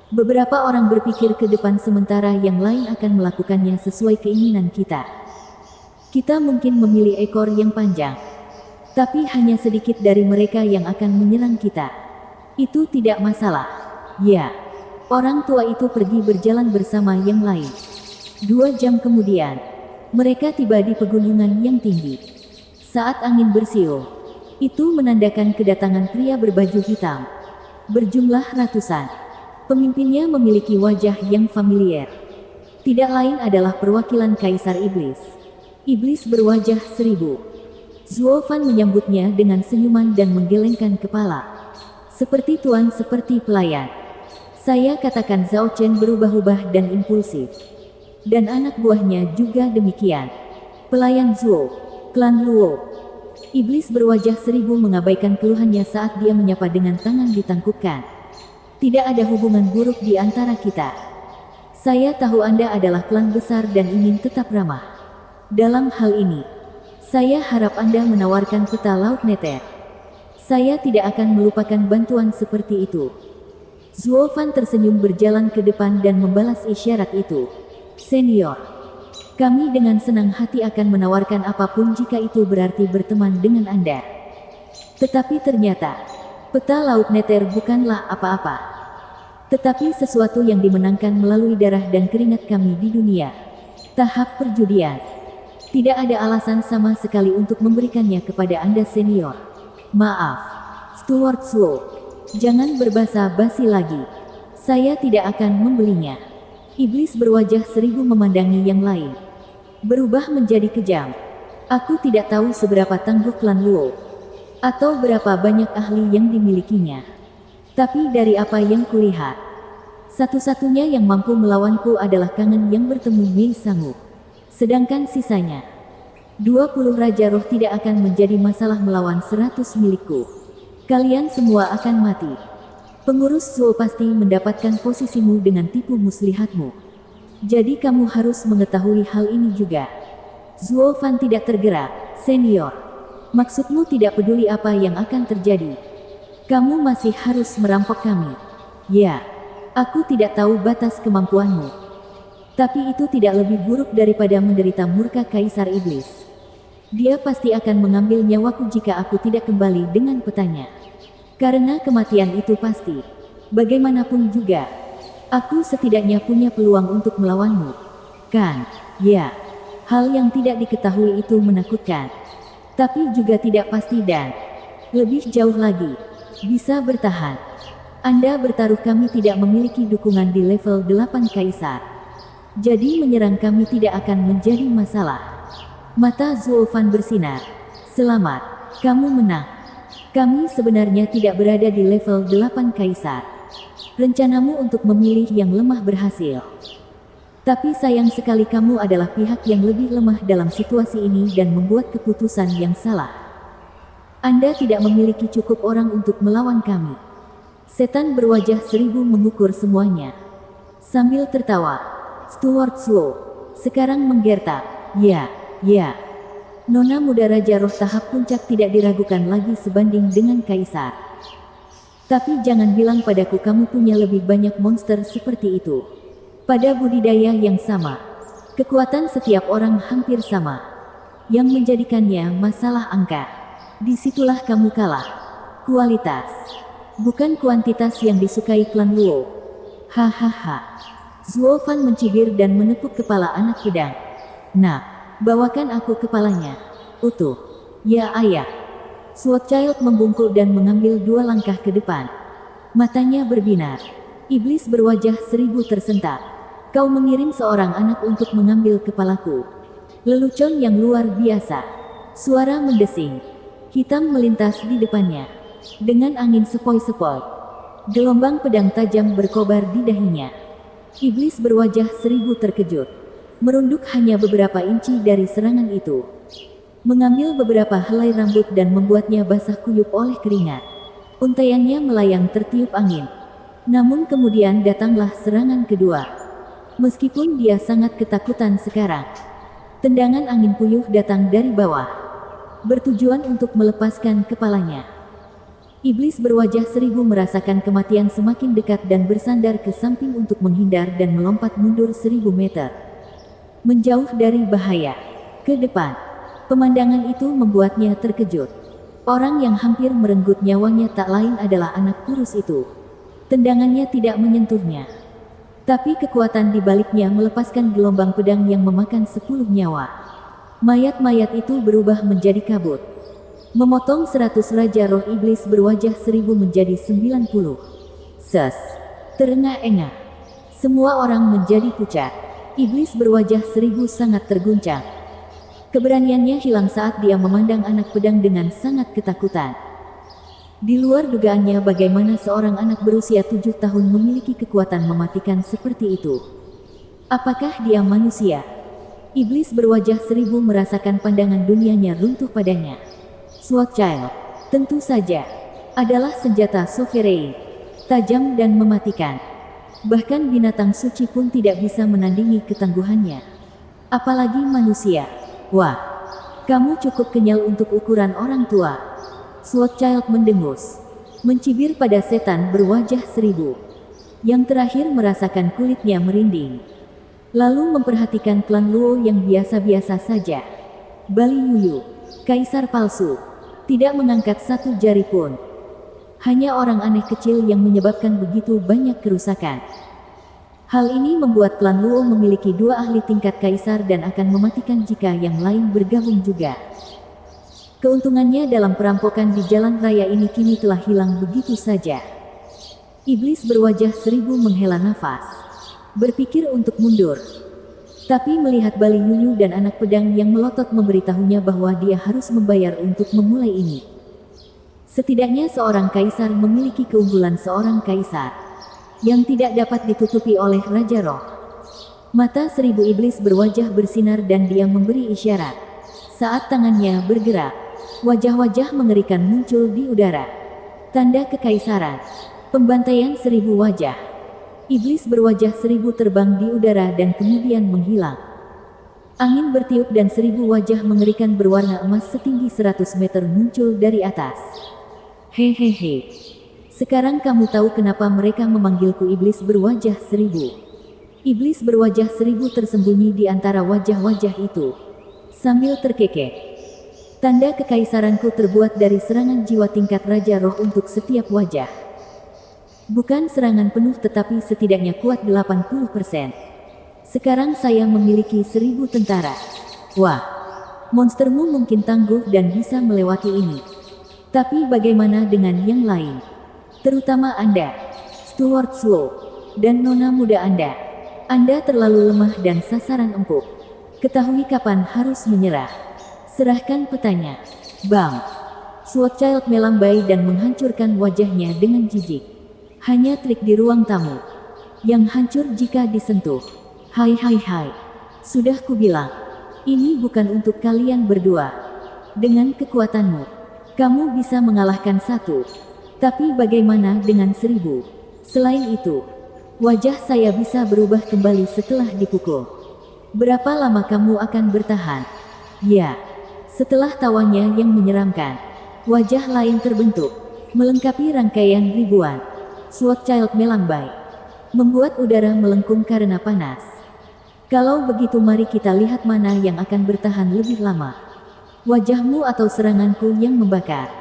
Beberapa orang berpikir ke depan sementara yang lain akan melakukannya sesuai keinginan kita. Kita mungkin memilih ekor yang panjang, tapi hanya sedikit dari mereka yang akan menyerang kita. Itu tidak masalah. Ya, orang tua itu pergi berjalan bersama yang lain. 2 jam kemudian, mereka tiba di pegunungan yang tinggi. Saat angin bersiul, itu menandakan kedatangan pria berbaju hitam. Berjumlah ratusan. Pemimpinnya memiliki wajah yang familiar. Tidak lain adalah perwakilan Kaisar Iblis. Iblis berwajah 1000. Zuo Fan menyambutnya dengan senyuman dan menggelengkan kepala. Seperti tuan, seperti pelayan. Saya katakan Zhao Chen berubah-ubah dan impulsif. Dan anak buahnya juga demikian. Pelayan Zuo, klan Luo. Iblis berwajah 1000 mengabaikan keluhannya saat dia menyapa dengan tangan ditangkupkan. Tidak ada hubungan buruk di antara kita. Saya tahu Anda adalah klan besar dan ingin tetap ramah. Dalam hal ini, saya harap Anda menawarkan peta Laut Nether. Saya tidak akan melupakan bantuan seperti itu. Zuo Fan tersenyum berjalan ke depan dan membalas isyarat itu. Senior, kami dengan senang hati akan menawarkan apapun jika itu berarti berteman dengan Anda. Tetapi ternyata, peta Laut Nether bukanlah apa-apa. Tetapi sesuatu yang dimenangkan melalui darah dan keringat kami di dunia. Tahap perjudian. Tidak ada alasan sama sekali untuk memberikannya kepada Anda senior. Maaf, Stuart Zuo. Jangan berbasa basi lagi. Saya tidak akan membelinya. Iblis berwajah 1000 memandangi yang lain. Berubah menjadi kejam. Aku tidak tahu seberapa tangguh klan Luo. atau berapa banyak ahli yang dimilikinya. Tapi dari apa yang kulihat, satu-satunya yang mampu melawanku adalah Kangen yang bertemu Mei Sangu. Sedangkan sisanya, 20 Raja Roh tidak akan menjadi masalah melawan 100 milikku. Kalian semua akan mati. Pengurus Zuo pasti mendapatkan posisimu dengan tipu muslihatmu. Jadi kamu harus mengetahui hal ini juga. Zuo Fan tidak tergerak. Senior, maksudmu tidak peduli apa yang akan terjadi. Kamu masih harus merampok kami. Ya, aku tidak tahu batas kemampuanmu. Tapi itu tidak lebih buruk daripada menderita murka Kaisar Iblis. Dia pasti akan mengambil nyawaku jika aku tidak kembali dengan petanya. Karena kematian itu pasti. Bagaimanapun juga, aku setidaknya punya peluang untuk melawanmu. Kan? Ya. Hal yang tidak diketahui itu menakutkan. Tapi juga tidak pasti dan lebih jauh lagi, bisa bertahan. Anda bertaruh kami tidak memiliki dukungan di level 8 Kaisar. Jadi menyerang kami tidak akan menjadi masalah. Mata Zuo Fan bersinar. Selamat, kamu menang. Kami sebenarnya tidak berada di level 8 Kaisar. Rencanamu untuk memilih yang lemah berhasil. Tapi sayang sekali kamu adalah pihak yang lebih lemah dalam situasi ini dan membuat keputusan yang salah. Anda tidak memiliki cukup orang untuk melawan kami. Setan berwajah seribu mengukur semuanya. Sambil tertawa, Stuart Zuo sekarang menggertak. Ya, ya. Nona muda Raja Roh tahap puncak tidak diragukan lagi sebanding dengan Kaisar. Tapi jangan bilang padaku kamu punya lebih banyak monster seperti itu. Pada budidaya yang sama, kekuatan setiap orang hampir sama. Yang menjadikannya masalah angka. Disitulah kamu kalah. Kualitas, bukan kuantitas yang disukai klan Luo. Hahaha. Zuo Fan mencibir dan menepuk kepala anak pedang. Nah. Bawakan aku kepalanya. Utuh. Ya ayah. Swordchild membungkuk dan mengambil 2 langkah ke depan. Matanya berbinar. Iblis berwajah seribu tersentak. Kau mengirim seorang anak untuk mengambil kepalaku. Lelucon yang luar biasa. Suara mendesing. Hitam melintas di depannya. Dengan angin sepoi-sepoi. Gelombang pedang tajam berkobar di dahinya. Iblis berwajah seribu terkejut. Merunduk hanya beberapa inci dari serangan itu. Mengambil beberapa helai rambut dan membuatnya basah kuyup oleh keringat. Untaiannya melayang tertiup angin. Namun kemudian datanglah serangan kedua. Meskipun dia sangat ketakutan sekarang. Tendangan angin puyuh datang dari bawah. Bertujuan untuk melepaskan kepalanya. Iblis berwajah seribu merasakan kematian semakin dekat dan bersandar ke samping untuk menghindar dan melompat mundur 1000 meter. Menjauh dari bahaya. Ke depan. Pemandangan itu membuatnya terkejut. Orang yang hampir merenggut nyawanya tak lain adalah anak kurus itu. Tendangannya tidak menyentuhnya. Tapi kekuatan di baliknya melepaskan gelombang pedang yang memakan 10 nyawa. Mayat-mayat itu berubah menjadi kabut. Memotong 100 Raja Roh Iblis berwajah 1000 menjadi 90. Ses. Terengah-engah. Semua orang menjadi pucat. Iblis berwajah 1000 sangat terguncang. Keberaniannya hilang saat dia memandang anak pedang dengan sangat ketakutan. Di luar dugaannya bagaimana seorang anak berusia 7 tahun memiliki kekuatan mematikan seperti itu. Apakah dia manusia? Iblis berwajah 1000 merasakan pandangan dunianya runtuh padanya. Swordchild, tentu saja, adalah senjata sovereign, tajam dan mematikan. Bahkan binatang suci pun tidak bisa menandingi ketangguhannya. Apalagi manusia. Wah, kamu cukup kenyal untuk ukuran orang tua. Swordchild mendengus. Mencibir pada setan berwajah 1000. Yang terakhir merasakan kulitnya merinding. Lalu memperhatikan klan Luo yang biasa-biasa saja. Bali Yuyu, Kaisar palsu. Tidak mengangkat satu jari pun. Hanya orang aneh kecil yang menyebabkan begitu banyak kerusakan. Hal ini membuat klan Luo memiliki 2 ahli tingkat kaisar dan akan mematikan jika yang lain bergabung juga. Keuntungannya dalam perampokan di jalan raya ini kini telah hilang begitu saja. Iblis berwajah 1000 menghela nafas. Berpikir untuk mundur. Tapi melihat Bali Yuyu dan anak pedang yang melotot memberitahunya bahwa dia harus membayar untuk memulai ini. Setidaknya seorang kaisar memiliki keunggulan seorang kaisar yang tidak dapat ditutupi oleh Raja Roh. Mata 1000 iblis berwajah bersinar dan dia memberi isyarat. Saat tangannya bergerak, wajah-wajah mengerikan muncul di udara. Tanda kekaisaran. Pembantaian 1000 wajah. Iblis berwajah 1000 terbang di udara dan kemudian menghilang. Angin bertiup dan 1000 wajah mengerikan berwarna emas setinggi 100 meter muncul dari atas. Hehehe. Sekarang kamu tahu kenapa mereka memanggilku iblis berwajah 1000. Iblis berwajah 1000 tersembunyi di antara wajah-wajah itu. Sambil terkekeh. Tanda kekaisaranku terbuat dari serangan jiwa tingkat Raja Roh untuk setiap wajah. Bukan serangan penuh tetapi setidaknya kuat 80%. Sekarang saya memiliki 1000 tentara. Wah, monstermu mungkin tangguh dan bisa melewati ini. Tapi bagaimana dengan yang lain? Terutama Anda, Stuart Slow, dan nona muda Anda. Anda terlalu lemah dan sasaran empuk. Ketahui kapan harus menyerah. Serahkan petanya. Bang! Swordchild melambai dan menghancurkan wajahnya dengan jijik. Hanya trik di ruang tamu yang hancur jika disentuh. Hai, sudah kubilang, ini bukan untuk kalian berdua. Dengan kekuatanmu, kamu bisa mengalahkan satu. Tapi bagaimana dengan 1000? Selain itu, wajah saya bisa berubah kembali setelah dipukul. Berapa lama kamu akan bertahan? Ya, setelah tawanya yang menyeramkan, wajah lain terbentuk, melengkapi rangkaian ribuan. Swordchild melambai, membuat udara melengkung karena panas. Kalau begitu mari kita lihat mana yang akan bertahan lebih lama. Wajahmu atau seranganku yang membakar.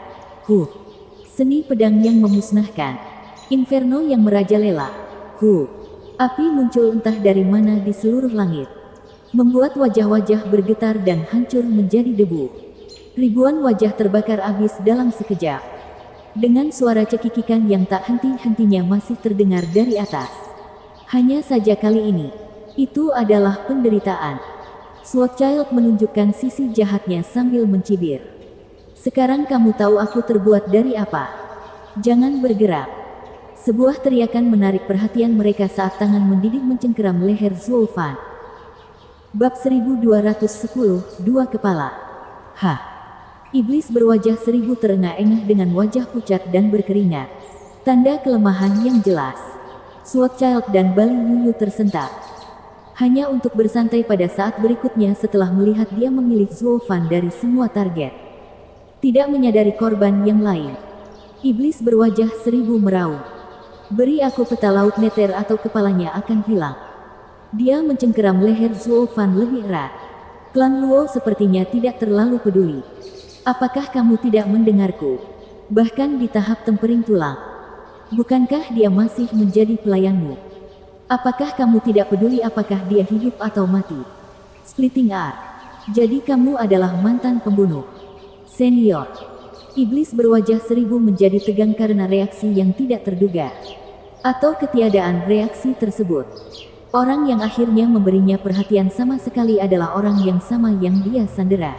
Seni pedang yang memusnahkan. Inferno yang merajalela. Api muncul entah dari mana di seluruh langit. Membuat wajah-wajah bergetar dan hancur menjadi debu. Ribuan wajah terbakar habis dalam sekejap. Dengan suara cekikikan yang tak henti-hentinya masih terdengar dari atas. Hanya saja kali ini, itu adalah penderitaan. Swordchild menunjukkan sisi jahatnya sambil mencibir. Sekarang kamu tahu aku terbuat dari apa. Jangan bergerak. Sebuah teriakan menarik perhatian mereka saat tangan mendidih mencengkeram leher Zulfan. Bab 1210, Dua Kepala. Iblis berwajah 1000 terengah-engah dengan wajah pucat dan berkeringat. Tanda kelemahan yang jelas. Swordchild dan Bali Yuyu tersentak. Hanya untuk bersantai pada saat berikutnya setelah melihat dia memilih Zulfan dari semua target. Tidak menyadari korban yang lain. Iblis berwajah 1000 meraung. Beri aku peta laut neter atau kepalanya akan hilang. Dia mencengkeram leher Zulfan lebih erat. Klan Luo sepertinya tidak terlalu peduli. Apakah kamu tidak mendengarku? Bahkan di tahap tempering tulang. Bukankah dia masih menjadi pelayanmu? Apakah kamu tidak peduli apakah dia hidup atau mati? Splitting Art. Jadi kamu adalah mantan pembunuh senior. Iblis berwajah 1000 menjadi tegang karena reaksi yang tidak terduga. Atau ketiadaan reaksi tersebut. Orang yang akhirnya memberinya perhatian sama sekali adalah orang yang sama yang dia sandera.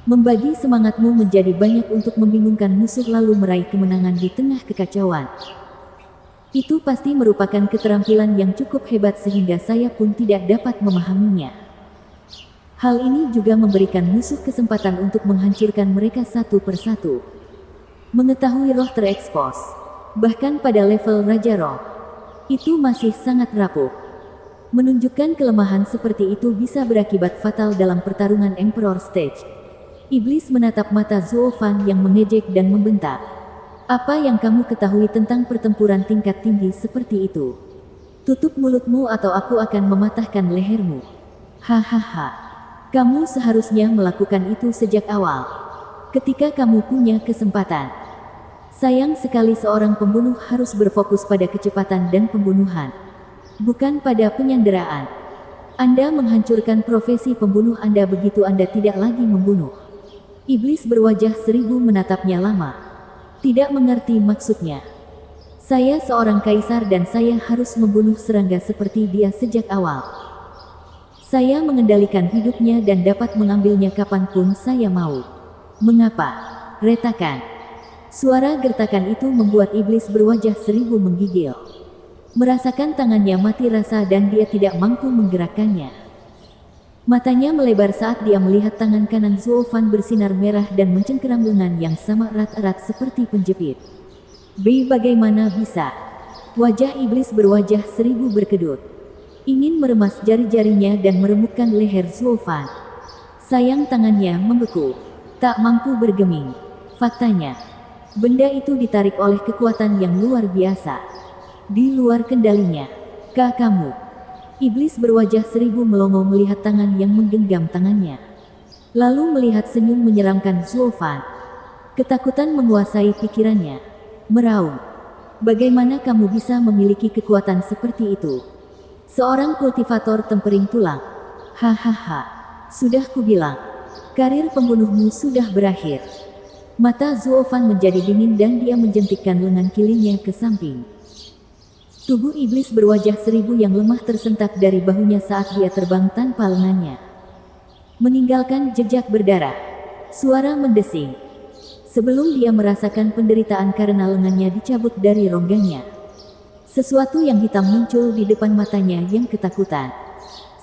Membagi semangatmu menjadi banyak untuk membingungkan musuh lalu meraih kemenangan di tengah kekacauan. Itu pasti merupakan keterampilan yang cukup hebat sehingga saya pun tidak dapat memahaminya. Hal ini juga memberikan musuh kesempatan untuk menghancurkan mereka satu persatu. Mengetahui roh terekspos, bahkan pada level Raja Roh, itu masih sangat rapuh. Menunjukkan kelemahan seperti itu bisa berakibat fatal dalam pertarungan Emperor Stage. Iblis menatap mata Zulfan yang mengejek dan membentak. Apa yang kamu ketahui tentang pertempuran tingkat tinggi seperti itu? Tutup mulutmu atau aku akan mematahkan lehermu. Hahaha. Kamu seharusnya melakukan itu sejak awal. Ketika kamu punya kesempatan. Sayang sekali seorang pembunuh harus berfokus pada kecepatan dan pembunuhan. Bukan pada penyanderaan. Anda menghancurkan profesi pembunuh Anda begitu Anda tidak lagi membunuh. Iblis berwajah 1000 menatapnya lama. Tidak mengerti maksudnya. Saya seorang kaisar dan saya harus membunuh serangga seperti dia sejak awal. Saya mengendalikan hidupnya dan dapat mengambilnya kapanpun saya mau. Mengapa? Retakan. Suara gertakan itu membuat iblis berwajah seribu menggigil. Merasakan tangannya mati rasa dan dia tidak mampu menggerakkannya. Matanya melebar saat dia melihat tangan kanan Zuo Fan bersinar merah dan mencengkeram lengan yang sama erat-erat seperti penjepit. Bagaimana bisa? Wajah iblis berwajah seribu berkedut. Ingin meremas jari-jarinya dan meremukkan leher Zuo Fan. Sayang tangannya membeku. Tak mampu bergeming. Faktanya, benda itu ditarik oleh kekuatan yang luar biasa. Di luar kendalinya. Kamu. Iblis berwajah seribu melongo melihat tangan yang menggenggam tangannya. Lalu melihat senyum menyeramkan Zuo Fan. Ketakutan menguasai pikirannya. Meraung. Bagaimana kamu bisa memiliki kekuatan seperti itu? Seorang kultivator tempering tulang. Hahaha. Sudah kubilang. Karir pembunuhmu sudah berakhir. Mata Zuo Fan menjadi dingin dan dia menjentikkan lengan kirinya ke samping. Tubuh iblis berwajah seribu yang lemah tersentak dari bahunya saat dia terbang tanpa lengannya. Meninggalkan jejak berdarah. Suara mendesing. Sebelum dia merasakan penderitaan karena lengannya dicabut dari rongganya. Sesuatu yang hitam muncul di depan matanya yang ketakutan.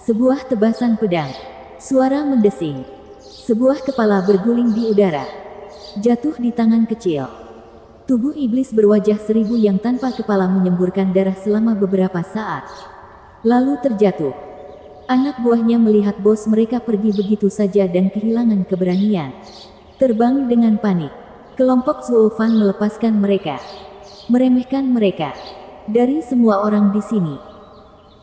Sebuah tebasan pedang. Suara mendesing. Sebuah kepala berguling di udara. Jatuh di tangan kecil. Tubuh iblis berwajah seribu yang tanpa kepala menyemburkan darah selama beberapa saat. Lalu terjatuh. Anak buahnya melihat bos mereka pergi begitu saja dan kehilangan keberanian. Terbang dengan panik. Kelompok Zuo Fan melepaskan mereka. Meremehkan mereka. Dari semua orang di sini.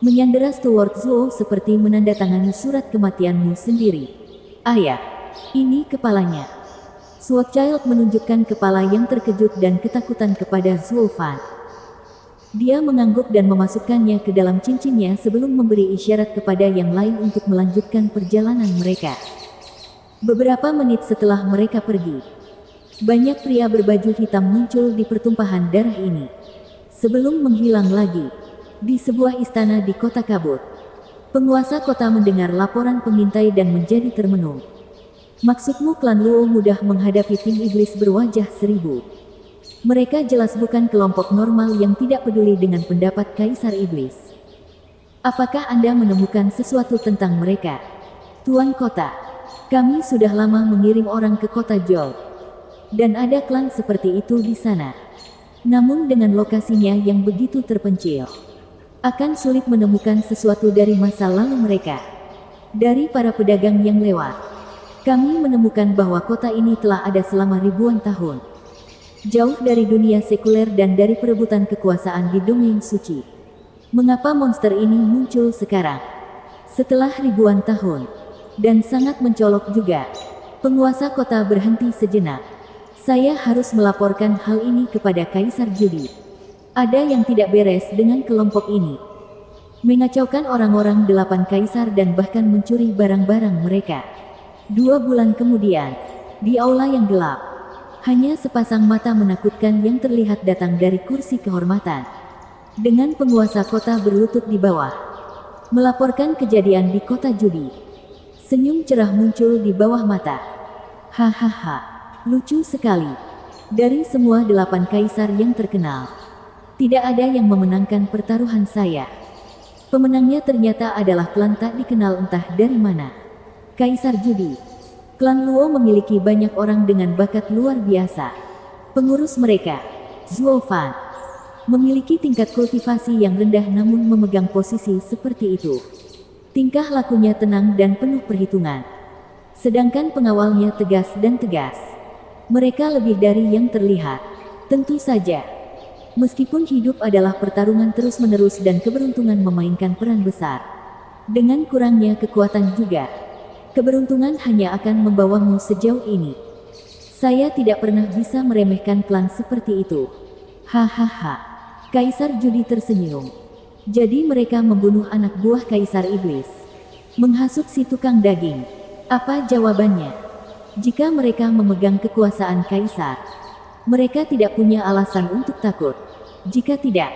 Menyandera Steward Zuo seperti menandatangani surat kematianmu sendiri. Ayah. Ini kepalanya. Sword Child menunjukkan kepala yang terkejut dan ketakutan kepada Zuo Fan. Dia mengangguk dan memasukkannya ke dalam cincinnya sebelum memberi isyarat kepada yang lain untuk melanjutkan perjalanan mereka. Beberapa menit setelah mereka pergi, banyak pria berbaju hitam muncul di pertumpahan darah ini. Sebelum menghilang lagi, di sebuah istana di kota kabut. Penguasa kota mendengar laporan pengintai dan menjadi termenung. Maksudmu klan Luo mudah menghadapi tim iblis berwajah seribu. Mereka jelas bukan kelompok normal yang tidak peduli dengan pendapat Kaisar Iblis. Apakah Anda menemukan sesuatu tentang mereka? Tuan Kota, kami sudah lama mengirim orang ke kota Zhou. Dan ada klan seperti itu di sana. Namun dengan lokasinya yang begitu terpencil, akan sulit menemukan sesuatu dari masa lalu mereka. Dari para pedagang yang lewat, kami menemukan bahwa kota ini telah ada selama ribuan tahun. Jauh dari dunia sekuler dan dari perebutan kekuasaan di domain suci. Mengapa monster ini muncul sekarang? Setelah ribuan tahun. Dan sangat mencolok juga. Penguasa kota berhenti sejenak. Saya harus melaporkan hal ini kepada Kaisar Judi. Ada yang tidak beres dengan kelompok ini. Mengacaukan orang-orang 8 kaisar dan bahkan mencuri barang-barang mereka. 2 bulan kemudian, di aula yang gelap, hanya sepasang mata menakutkan yang terlihat datang dari kursi kehormatan. Dengan penguasa kota berlutut di bawah, melaporkan kejadian di kota Judi. Senyum cerah muncul di bawah mata. Hahaha, lucu sekali. Dari semua 8 kaisar yang terkenal, tidak ada yang memenangkan pertaruhan saya. Pemenangnya ternyata adalah klan tak dikenal entah dari mana. Kaisar Judi. Klan Luo memiliki banyak orang dengan bakat luar biasa. Pengurus mereka, Zuo Fan, memiliki tingkat kultivasi yang rendah namun memegang posisi seperti itu. Tingkah lakunya tenang dan penuh perhitungan. Sedangkan pengawalnya tegas dan tegas. Mereka lebih dari yang terlihat. Tentu saja, meskipun hidup adalah pertarungan terus-menerus dan keberuntungan memainkan peran besar. Dengan kurangnya kekuatan juga. Keberuntungan hanya akan membawamu sejauh ini. Saya tidak pernah bisa meremehkan klan seperti itu. Hahaha. Kaisar Judi tersenyum. Jadi mereka membunuh anak buah Kaisar Iblis. Menghasut si tukang daging. Apa jawabannya? Jika mereka memegang kekuasaan Kaisar, mereka tidak punya alasan untuk takut. Jika tidak,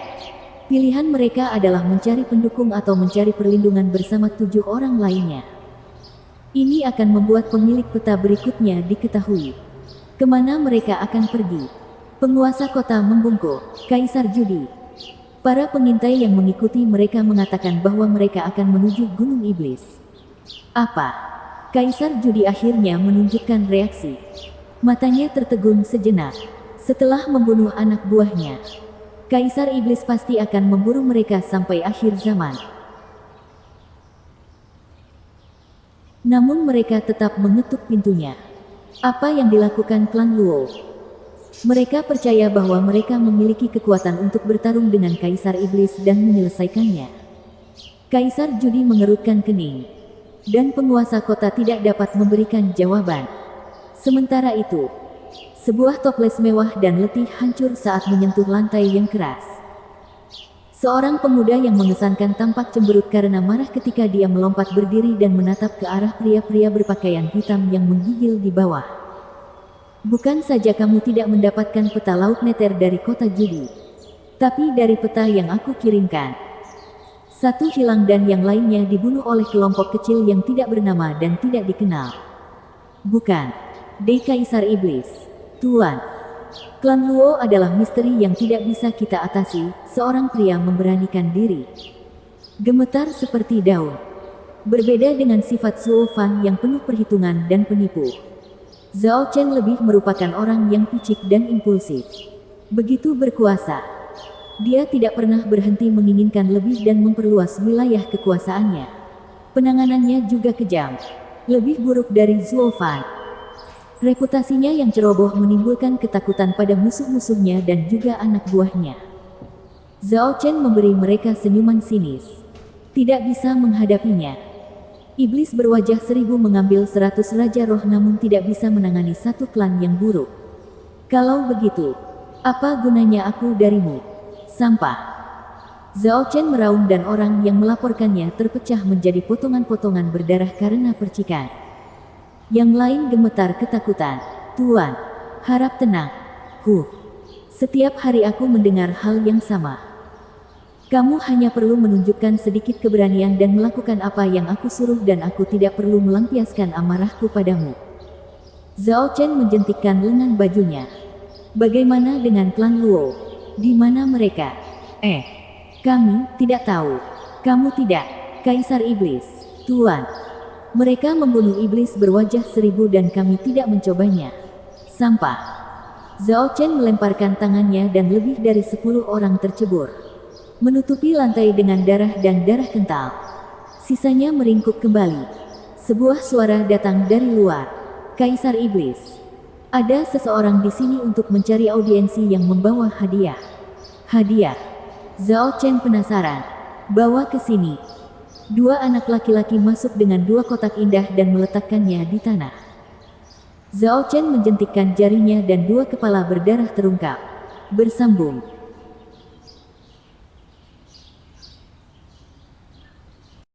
pilihan mereka adalah mencari pendukung atau mencari perlindungan bersama 7 orang lainnya. Ini akan membuat pemilik peta berikutnya diketahui. Kemana mereka akan pergi? Penguasa kota membungkuk. Kaisar Judi. Para pengintai yang mengikuti mereka mengatakan bahwa mereka akan menuju Gunung Iblis. Apa? Kaisar Judi akhirnya menunjukkan reaksi. Matanya tertegun sejenak. Setelah membunuh anak buahnya, Kaisar Iblis pasti akan memburu mereka sampai akhir zaman. Namun mereka tetap mengetuk pintunya. Apa yang dilakukan klan Luo? Mereka percaya bahwa mereka memiliki kekuatan untuk bertarung dengan Kaisar Iblis dan menyelesaikannya. Kaisar Judi mengerutkan kening, dan penguasa kota tidak dapat memberikan jawaban. Sementara itu, sebuah toples mewah dan letih hancur saat menyentuh lantai yang keras. Seorang pemuda yang mengesankan tampak cemberut karena marah ketika dia melompat berdiri dan menatap ke arah pria-pria berpakaian hitam yang menggigil di bawah. Bukan saja kamu tidak mendapatkan peta laut neter dari kota Judi, tapi dari peta yang aku kirimkan. Satu hilang dan yang lainnya dibunuh oleh kelompok kecil yang tidak bernama dan tidak dikenal. Bukan, Kaisar Iblis, Tuan. Klan Luo adalah misteri yang tidak bisa kita atasi, seorang pria memberanikan diri. Gemetar seperti daun. Berbeda dengan sifat Zuo Fan yang penuh perhitungan dan penipu. Zhao Chen lebih merupakan orang yang picik dan impulsif. Begitu berkuasa, dia tidak pernah berhenti menginginkan lebih dan memperluas wilayah kekuasaannya. Penanganannya juga kejam, lebih buruk dari Zuo Fan. Reputasinya yang ceroboh menimbulkan ketakutan pada musuh-musuhnya dan juga anak buahnya. Zhao Chen memberi mereka senyuman sinis. Tidak bisa menghadapinya. Iblis berwajah seribu mengambil 100 raja roh namun tidak bisa menangani satu klan yang buruk. Kalau begitu, apa gunanya aku darimu? Sampah. Zhao Chen meraung dan orang yang melaporkannya terpecah menjadi potongan-potongan berdarah karena percikan. Yang lain gemetar ketakutan. Tuan, harap tenang. Setiap hari aku mendengar hal yang sama. Kamu hanya perlu menunjukkan sedikit keberanian dan melakukan apa yang aku suruh dan aku tidak perlu melampiaskan amarahku padamu. Zhao Chen menjentikkan lengan bajunya. Bagaimana dengan klan Luo? Di mana mereka? Kami tidak tahu. Kamu tidak, Kaisar Iblis, Tuan. Mereka membunuh iblis berwajah seribu dan kami tidak mencobanya. Sampah. Zhao Chen melemparkan tangannya dan lebih dari 10 orang tercebur. Menutupi lantai dengan darah dan darah kental. Sisanya meringkuk kembali. Sebuah suara datang dari luar. Kaisar Iblis. Ada seseorang di sini untuk mencari audiensi yang membawa hadiah. Hadiah. Zhao Chen penasaran. Bawa ke sini. 2 anak laki-laki masuk dengan 2 kotak indah dan meletakkannya di tanah. Zhao Chen menjentikkan jarinya dan 2 kepala berdarah terungkap. Bersambung.